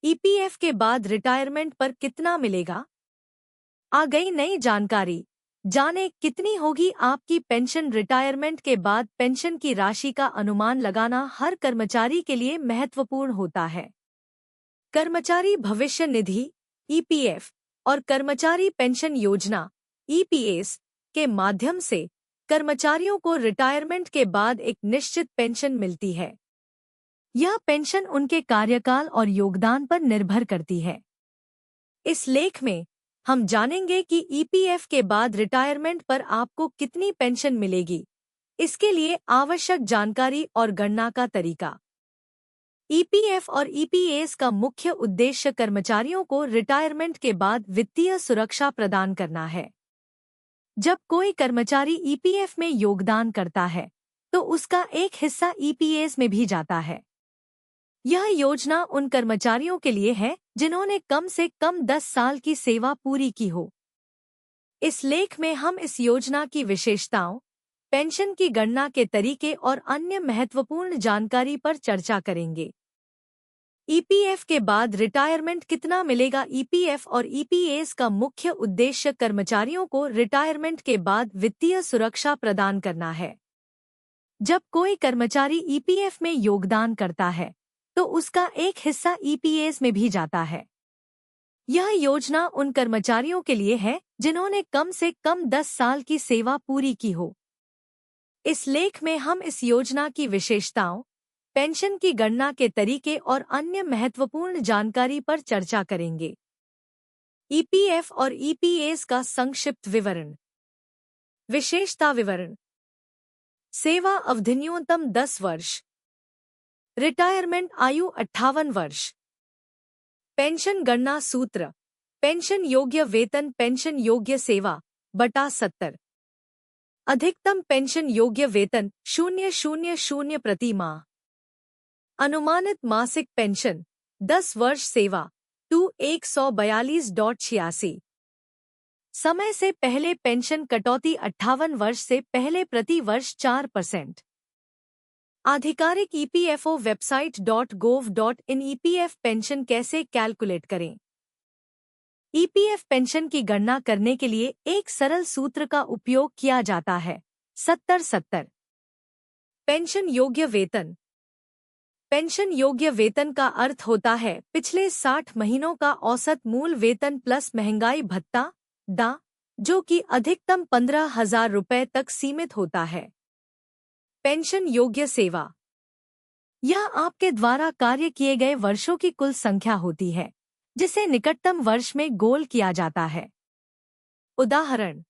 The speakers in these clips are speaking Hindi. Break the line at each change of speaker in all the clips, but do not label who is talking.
ईपीएफ के बाद रिटायरमेंट पर कितना मिलेगा? आ गई नई जानकारी। जाने कितनी होगी आपकी पेंशन। रिटायरमेंट के बाद पेंशन की राशि का अनुमान लगाना हर कर्मचारी के लिए महत्वपूर्ण होता है। कर्मचारी भविष्य निधि ईपीएफ और कर्मचारी पेंशन योजना ईपीएस के माध्यम से कर्मचारियों को रिटायरमेंट के बाद एक निश्चित पेंशन मिलती है। यह पेंशन उनके कार्यकाल और योगदान पर निर्भर करती है। इस लेख में हम जानेंगे कि ईपीएफ के बाद रिटायरमेंट पर आपको कितनी पेंशन मिलेगी, इसके लिए आवश्यक जानकारी और गणना का तरीका। ईपीएफ और ईपीएस का मुख्य उद्देश्य कर्मचारियों को रिटायरमेंट के बाद वित्तीय सुरक्षा प्रदान करना है। जब कोई कर्मचारी ईपीएफ में योगदान करता है, तो उसका एक हिस्सा ईपीएस में भी जाता है। यह योजना उन कर्मचारियों के लिए है जिन्होंने कम से कम 10 साल की सेवा पूरी की हो। इस लेख में हम इस योजना की विशेषताओं, पेंशन की गणना के तरीके और अन्य महत्वपूर्ण जानकारी पर चर्चा करेंगे। ईपीएफ के बाद रिटायरमेंट कितना मिलेगा? ईपीएफ और ईपीएस का मुख्य उद्देश्य कर्मचारियों को रिटायरमेंट के बाद वित्तीय सुरक्षा प्रदान करना है। जब कोई कर्मचारी ईपीएफ में योगदान करता है, तो उसका एक हिस्सा ईपीएस में भी जाता है। यह योजना उन कर्मचारियों के लिए है जिन्होंने कम से कम 10 साल की सेवा पूरी की हो। इस लेख में हम इस योजना की विशेषताओं, पेंशन की गणना के तरीके और अन्य महत्वपूर्ण जानकारी पर चर्चा करेंगे। ईपीएफ और ईपीएस का संक्षिप्त विवरण। विशेषता विवरण। सेवा अवधि न्यूनतम 10 वर्ष। रिटायरमेंट आयु 58 वर्ष। पेंशन गणना सूत्र। पेंशन योग्य वेतन पेंशन योग्य सेवा बटा 70। अधिकतम पेंशन योग्य वेतन 000 प्रति माह। अनुमानित मासिक पेंशन 10 वर्ष सेवा टू 142.86। समय से पहले पेंशन कटौती 58 वर्ष से पहले प्रति वर्ष 4%। आधिकारिक EPFO website .gov.in। EPF pension कैसे कैलकुलेट करें? ईपीएफ पेंशन की गणना करने के लिए एक सरल सूत्र का उपयोग किया जाता है, 70-70। पेंशन योग्य वेतन। पेंशन योग्य वेतन का अर्थ होता है पिछले 60 महीनों का औसत मूल वेतन प्लस महंगाई भत्ता डा, जो कि अधिकतम 15,000 रुपये तक सीमित होता है। पेंशन योग्य सेवा। यह आपके द्वारा कार्य किए गए वर्षों की कुल संख्या होती है, जिसे निकटतम वर्ष में गोल किया जाता है। उदाहरण,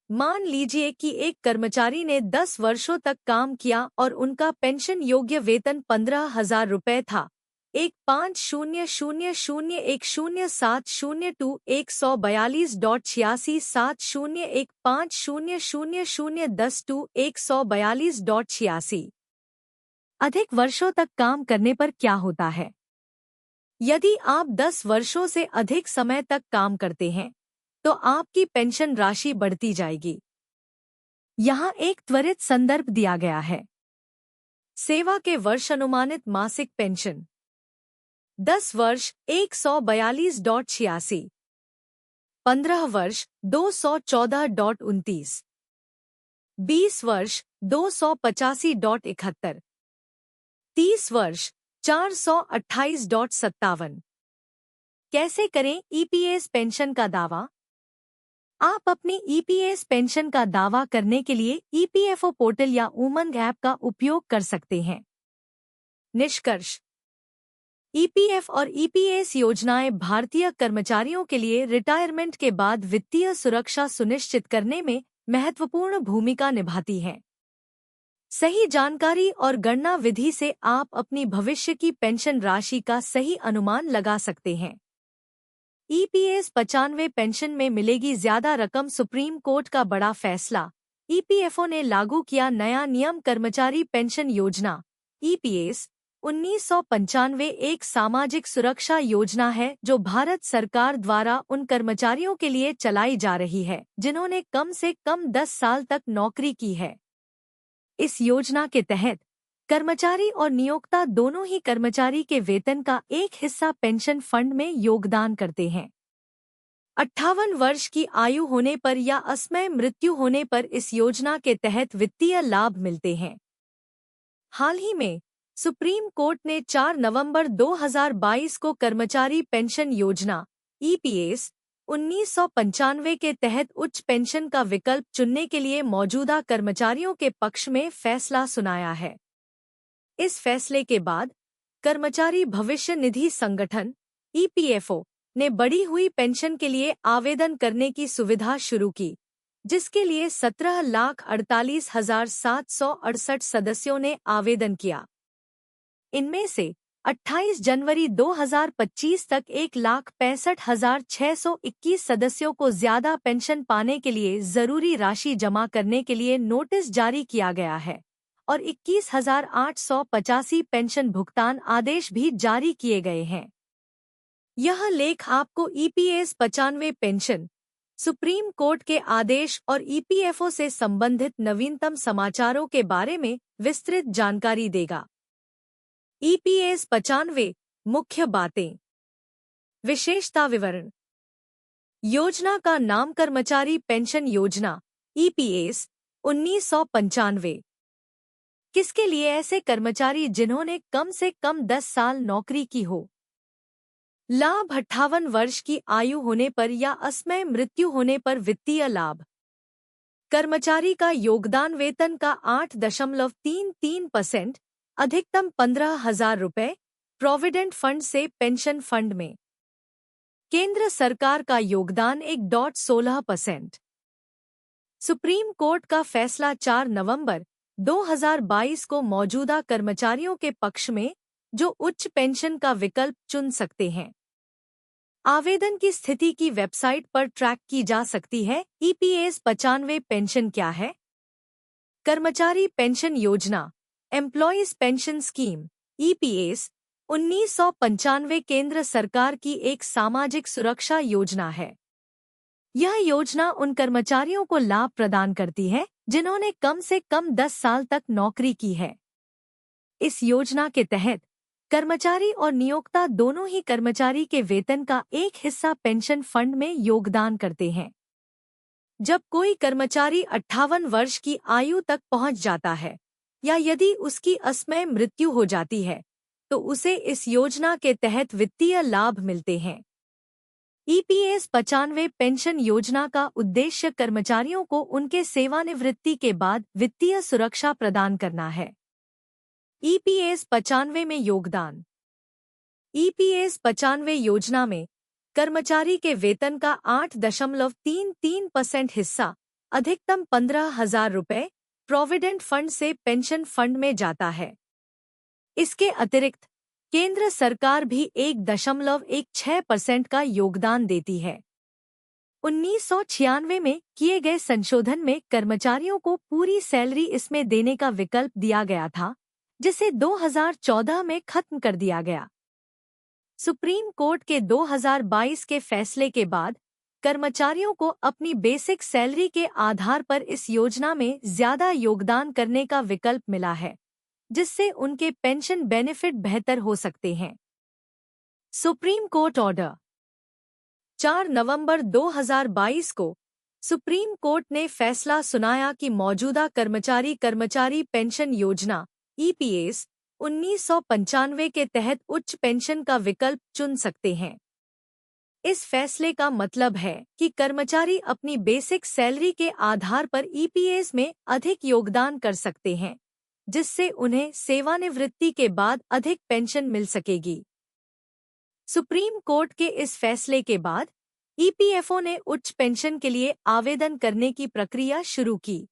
मान लीजिए कि एक कर्मचारी ने 10 वर्षों तक काम किया और उनका पेंशन योग्य वेतन 15,000 रुपये था। 150010702 142 अधिक वर्षों तक काम करने पर क्या होता है? यदि आप 10 वर्षों से अधिक समय तक काम करते हैं, तो आपकी पेंशन राशि बढ़ती जाएगी। यहाँ एक त्वरित संदर्भ दिया गया है। सेवा के वर्ष अनुमानित मासिक पेंशन 10 वर्ष 142.86, 15 वर्ष 214.29, 20 वर्ष 285.71, 30 वर्ष 428.57। कैसे करें ईपीएस पेंशन का दावा? आप अपनी ईपीएस पेंशन का दावा करने के लिए ईपीएफओ पोर्टल या उमंग ऐप का उपयोग कर सकते हैं। निष्कर्ष। ईपीएफ और ईपीएस योजनाएं भारतीय कर्मचारियों के लिए रिटायरमेंट के बाद वित्तीय सुरक्षा सुनिश्चित करने में महत्वपूर्ण भूमिका निभाती हैं। सही जानकारी और गणना विधि से आप अपनी भविष्य की पेंशन राशि का सही अनुमान लगा सकते हैं। ईपीएस 95 पेंशन में मिलेगी ज्यादा रकम। सुप्रीम कोर्ट का बड़ा फैसला। ईपीएफओ ने लागू किया नया नियम। कर्मचारी पेंशन योजना ईपीएस 1995 एक सामाजिक सुरक्षा योजना है जो भारत सरकार द्वारा उन कर्मचारियों के लिए चलाई जा रही है जिन्होंने कम से कम 10 साल तक नौकरी की है। इस योजना के तहत कर्मचारी और नियोक्ता दोनों ही कर्मचारी के वेतन का एक हिस्सा पेंशन फंड में योगदान करते हैं। 58 वर्ष की आयु होने पर या असमय मृत्यु होने पर इस योजना के तहत वित्तीय लाभ मिलते हैं। हाल ही में सुप्रीम कोर्ट ने 4 नवंबर 2022 को कर्मचारी पेंशन योजना ईपीएस 1995 के तहत उच्च पेंशन का विकल्प चुनने के लिए मौजूदा कर्मचारियों के पक्ष में फैसला सुनाया है। इस फैसले के बाद कर्मचारी भविष्य निधि संगठन ईपीएफओ ने बढ़ी हुई पेंशन के लिए आवेदन करने की सुविधा शुरू की, जिसके लिए 17,48,768 सदस्यों ने आवेदन किया। इनमें से 28 जनवरी 2025 तक 1,65,621 सदस्यों को ज्यादा पेंशन पाने के लिए जरूरी राशि जमा करने के लिए नोटिस जारी किया गया है और 21,885 पेंशन भुगतान आदेश भी जारी किए गए हैं। यह लेख आपको ईपीएस 95 पेंशन, सुप्रीम कोर्ट के आदेश और ईपीएफओ से संबंधित नवीनतम समाचारों के बारे में विस्तृत जानकारी देगा। ईपीएस 95 मुख्य बातें। विशेषता विवरण। योजना का नाम कर्मचारी पेंशन योजना ईपीएस 1995। किसके लिए? ऐसे कर्मचारी जिन्होंने कम से कम 10 साल नौकरी की हो। लाभ 58 वर्ष की आयु होने पर या असमय मृत्यु होने पर वित्तीय लाभ। कर्मचारी का योगदान वेतन का 8.33%, अधिकतम 15,000 रुपये, प्रोविडेंट फंड से पेंशन फंड में। केंद्र सरकार का योगदान 1.16%। सुप्रीम कोर्ट का फैसला 4 नवंबर 2022 को मौजूदा कर्मचारियों के पक्ष में, जो उच्च पेंशन का विकल्प चुन सकते हैं। आवेदन की स्थिति की वेबसाइट पर ट्रैक की जा सकती है। ईपीएस 95 पेंशन क्या है? कर्मचारी पेंशन योजना एम्प्लॉयज पेंशन स्कीम ईपीएस 1995 केंद्र सरकार की एक सामाजिक सुरक्षा योजना है। यह योजना उन कर्मचारियों को लाभ प्रदान करती है जिन्होंने कम से कम 10 साल तक नौकरी की है। इस योजना के तहत कर्मचारी और नियोक्ता दोनों ही कर्मचारी के वेतन का एक हिस्सा पेंशन फंड में योगदान करते हैं। जब कोई कर्मचारी 58 वर्ष की आयु तक पहुंच जाता है या यदि उसकी असमय मृत्यु हो जाती है तो उसे इस योजना के तहत वित्तीय लाभ मिलते हैं। ईपीएस 95 पेंशन योजना का उद्देश्य कर्मचारियों को उनके सेवानिवृत्ति के बाद वित्तीय सुरक्षा प्रदान करना है। ईपीएस 95 में योगदान। ईपीएस 95 योजना में कर्मचारी के वेतन का 8.33% हिस्सा, अधिकतम 15,000 रुपये, प्रोविडेंट फंड से पेंशन फंड में जाता है। इसके अतिरिक्त केंद्र सरकार भी 1.16% का योगदान देती है। 1996 में किए गए संशोधन में कर्मचारियों को पूरी सैलरी इसमें देने का विकल्प दिया गया था, जिसे 2014 में खत्म कर दिया गया। सुप्रीम कोर्ट के 2022 के फैसले के बाद कर्मचारियों को अपनी बेसिक सैलरी के आधार पर इस योजना में ज्यादा योगदान करने का विकल्प मिला है, जिससे उनके पेंशन बेनिफिट बेहतर हो सकते हैं। Supreme court order. 4 नवंबर 2022 को सुप्रीम कोर्ट ने फैसला सुनाया कि मौजूदा कर्मचारी पेंशन योजना ईपीएस 1995 के तहत उच्च पेंशन का विकल्प चुन सकते हैं। इस फैसले का मतलब है कि कर्मचारी अपनी बेसिक सैलरी के आधार पर ईपीएस में अधिक योगदान कर सकते हैं, जिससे उन्हें सेवानिवृत्ति के बाद अधिक पेंशन मिल सकेगी। सुप्रीम कोर्ट के इस फैसले के बाद ईपीएफओ ने उच्च पेंशन के लिए आवेदन करने की प्रक्रिया शुरू की।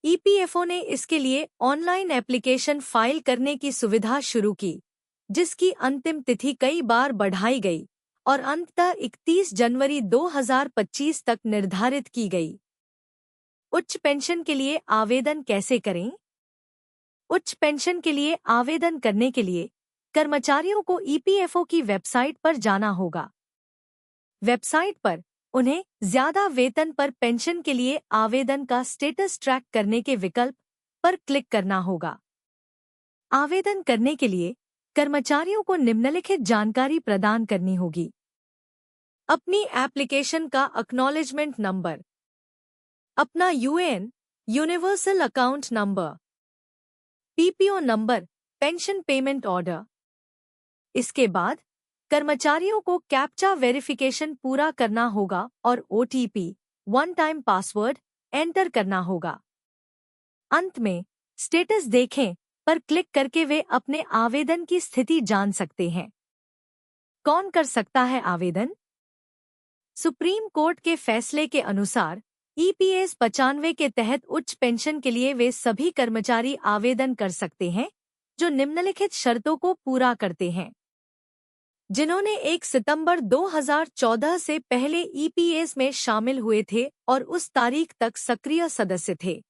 ईपीएफओ ने इसके लिए ऑनलाइन एप्लीकेशन फाइल करने की सुविधा शुरू की, जिसकी अंतिम तिथि कई बार बढ़ाई गई और अंततः 31 जनवरी 2025 तक निर्धारित की गई। उच्च पेंशन के लिए आवेदन कैसे करें? उच्च पेंशन के लिए आवेदन करने के लिए कर्मचारियों को ईपीएफओ की वेबसाइट पर जाना होगा। वेबसाइट पर उन्हें ज्यादा वेतन पर पेंशन के लिए आवेदन का स्टेटस ट्रैक करने के विकल्प पर क्लिक करना होगा। आवेदन करने के लिए कर्मचारियों को निम्नलिखित जानकारी प्रदान करनी होगी। अपनी एप्लीकेशन का एक्नॉलेजमेंट नंबर, अपना UAN universal account number, PPO number, pension payment order. इसके बाद कर्मचारियों को कैप्चा वेरिफिकेशन पूरा करना होगा और OTP, one time password enter करना होगा। अंत में स्टेटस देखें पर क्लिक करके वे अपने आवेदन की स्थिति जान सकते हैं। कौन कर सकता है आवेदन? सुप्रीम कोर्ट के फैसले के अनुसार ईपीएस 95 के तहत उच्च पेंशन के लिए वे सभी कर्मचारी आवेदन कर सकते हैं जो निम्नलिखित शर्तों को पूरा करते हैं। जिन्होंने 1 सितंबर 2014 से पहले ईपीएस में शामिल हुए थे और उस तारीख तक सक्रिय सदस्य थे।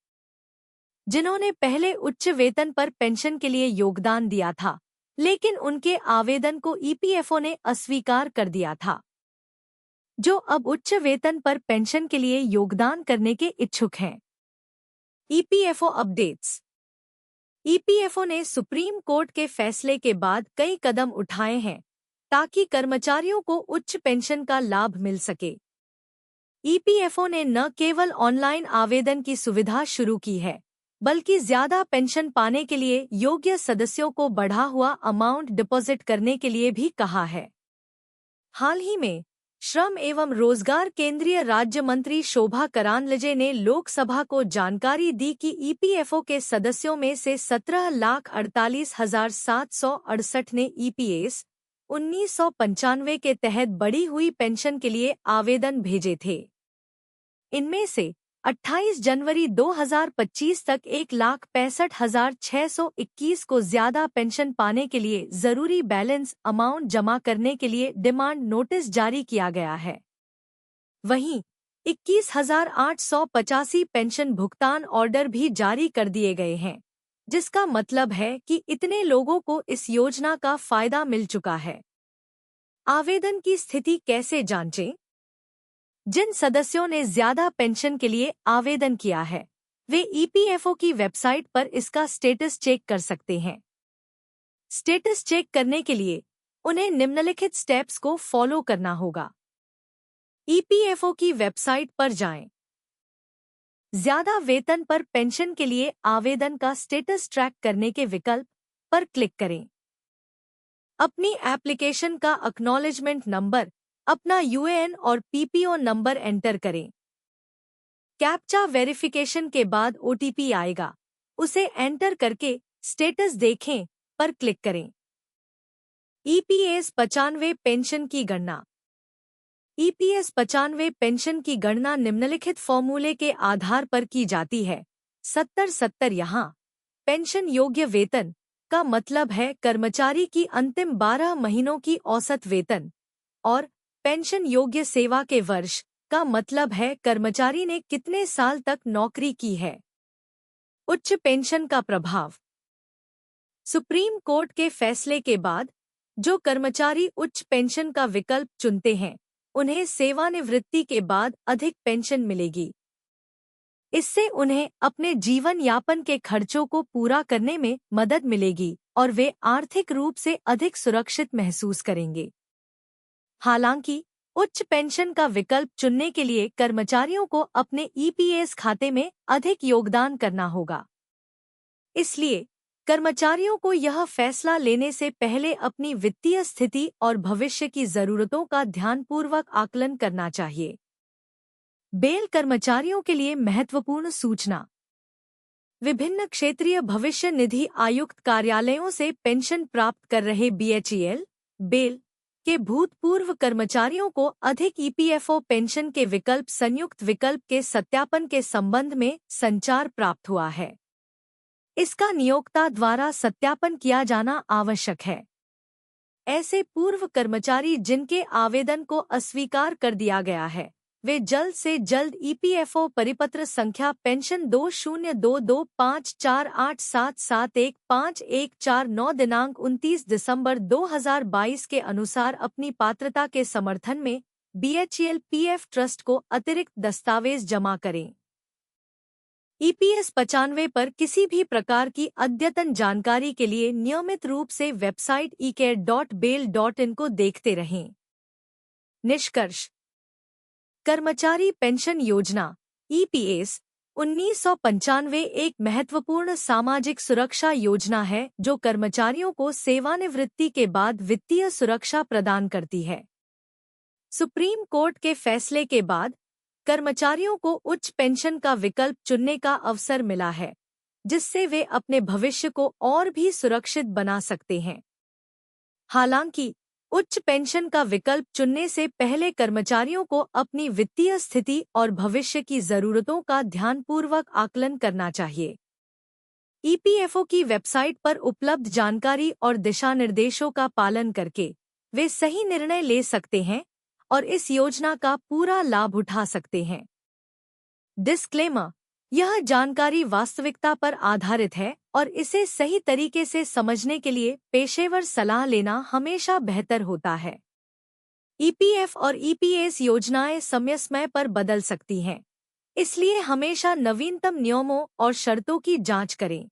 जिन्होंने पहले उच्च वेतन पर पेंशन के लिए योगदान दिया था, लेकिन उनके आवेदन को ईपीएफओ ने अस्वीकार कर दिया था। जो अब उच्च वेतन पर पेंशन के लिए योगदान करने के इच्छुक हैं। EPFO updates. ईपीएफओ ने सुप्रीम कोर्ट के फैसले के बाद कई कदम उठाए हैं ताकि कर्मचारियों को उच्च पेंशन का लाभ मिल सके। ईपीएफओ ने न केवल ऑनलाइन आवेदन की सुविधा शुरू की है, बल्कि ज्यादा पेंशन पाने के लिए योग्य सदस्यों को बढ़ा हुआ अमाउंट डिपॉजिट करने के लिए भी कहा है। हाल ही में श्रम एवं रोजगार केंद्रीय राज्य मंत्री शोभा करांदलजे ने लोकसभा को जानकारी दी कि ईपीएफओ के सदस्यों में से 17,48,768 ने ईपीएस 1995 के तहत बढ़ी हुई पेंशन के लिए आवेदन भेजे थे। इनमें से 28 जनवरी 2025 तक 1,65,621 को ज्यादा पेंशन पाने के लिए जरूरी बैलेंस अमाउंट जमा करने के लिए डिमांड नोटिस जारी किया गया है। वहीं 21,885 पेंशन भुगतान ऑर्डर भी जारी कर दिए गए हैं, जिसका मतलब है कि इतने लोगों को इस योजना का फायदा मिल चुका है। आवेदन की स्थिति कैसे जांचें? जिन सदस्यों ने ज्यादा पेंशन के लिए आवेदन किया है, वे ईपीएफओ की वेबसाइट पर इसका स्टेटस चेक कर सकते हैं। स्टेटस चेक करने के लिए उन्हें निम्नलिखित स्टेप्स को फॉलो करना होगा। ईपीएफओ की वेबसाइट पर जाएं। ज्यादा वेतन पर पेंशन के लिए आवेदन का स्टेटस ट्रैक करने के विकल्प पर क्लिक करें। अपनी एप्लीकेशन का एक्नॉलेजमेंट नंबर, अपना यूएएन और पीपीओ नंबर एंटर करें। कैप्चा वेरिफिकेशन के बाद ओटीपी आएगा, उसे एंटर करके स्टेटस देखें पर क्लिक करें। ईपीएस 95 पेंशन की गणना। ईपीएस 95 पेंशन की गणना निम्नलिखित फॉर्मूले के आधार पर की जाती है। 70-70 यहाँ पेंशन योग्य वेतन का मतलब है कर्मचारी की अंतिम 12 महीनों की औसत वेतन, और पेंशन योग्य सेवा के वर्ष का मतलब है कर्मचारी ने कितने साल तक नौकरी की है। उच्च पेंशन का प्रभाव। सुप्रीम कोर्ट के फैसले के बाद जो कर्मचारी उच्च पेंशन का विकल्प चुनते हैं, उन्हें सेवानिवृत्ति के बाद अधिक पेंशन मिलेगी। इससे उन्हें अपने जीवन यापन के खर्चों को पूरा करने में मदद मिलेगी और वे आर्थिक रूप से अधिक सुरक्षित महसूस करेंगे। हालांकि उच्च पेंशन का विकल्प चुनने के लिए कर्मचारियों को अपने ईपीएस खाते में अधिक योगदान करना होगा। इसलिए कर्मचारियों को यह फैसला लेने से पहले अपनी वित्तीय स्थिति और भविष्य की जरूरतों का ध्यानपूर्वक आकलन करना चाहिए। बेल कर्मचारियों के लिए महत्वपूर्ण सूचना। विभिन्न क्षेत्रीय भविष्य निधि आयुक्त कार्यालयों से पेंशन प्राप्त कर रहे बीएचईएल, बेल के भूतपूर्व कर्मचारियों को अधिक ईपीएफओ पेंशन के विकल्प संयुक्त विकल्प के सत्यापन के संबंध में संचार प्राप्त हुआ है। इसका नियोक्ता द्वारा सत्यापन किया जाना आवश्यक है। ऐसे पूर्व कर्मचारी जिनके आवेदन को अस्वीकार कर दिया गया है, वे जल्द से जल्द ईपीएफओ परिपत्र संख्या पेंशन 202258771514 दिनांक 29 दिसंबर 2022 के अनुसार अपनी पात्रता के समर्थन में बीएचईएल पीएफ ट्रस्ट को अतिरिक्त दस्तावेज जमा करें। EPS 95 पर किसी भी प्रकार की अद्यतन जानकारी के लिए नियमित रूप से वेबसाइट ecare.bail.in को देखते रहें। निष्कर्ष। कर्मचारी पेंशन योजना EPS 1995 एक महत्वपूर्ण सामाजिक सुरक्षा योजना है जो कर्मचारियों को सेवानिवृत्ति के बाद वित्तीय सुरक्षा प्रदान करती है। सुप्रीम कोर्ट के फैसले के बाद कर्मचारियों को उच्च पेंशन का विकल्प चुनने का अवसर मिला है, जिससे वे अपने भविष्य को और भी सुरक्षित बना सकते हैं। हालांकि उच्च पेंशन का विकल्प चुनने से पहले कर्मचारियों को अपनी वित्तीय स्थिति और भविष्य की जरूरतों का ध्यानपूर्वक आकलन करना चाहिए। EPFO की वेबसाइट पर उपलब्ध जानकारी और दिशानिर्देशों का पालन करके वे सही निर्णय ले सकते हैं और इस योजना का पूरा लाभ उठा सकते हैं। डिस्क्लेमर: यह जानकारी वास्तविकता पर आधारित है और इसे सही तरीके से समझने के लिए पेशेवर सलाह लेना हमेशा बेहतर होता है। EPF और EPS योजनाएं समय समय पर बदल सकती हैं, इसलिए हमेशा नवीनतम नियमों और शर्तों की जांच करें।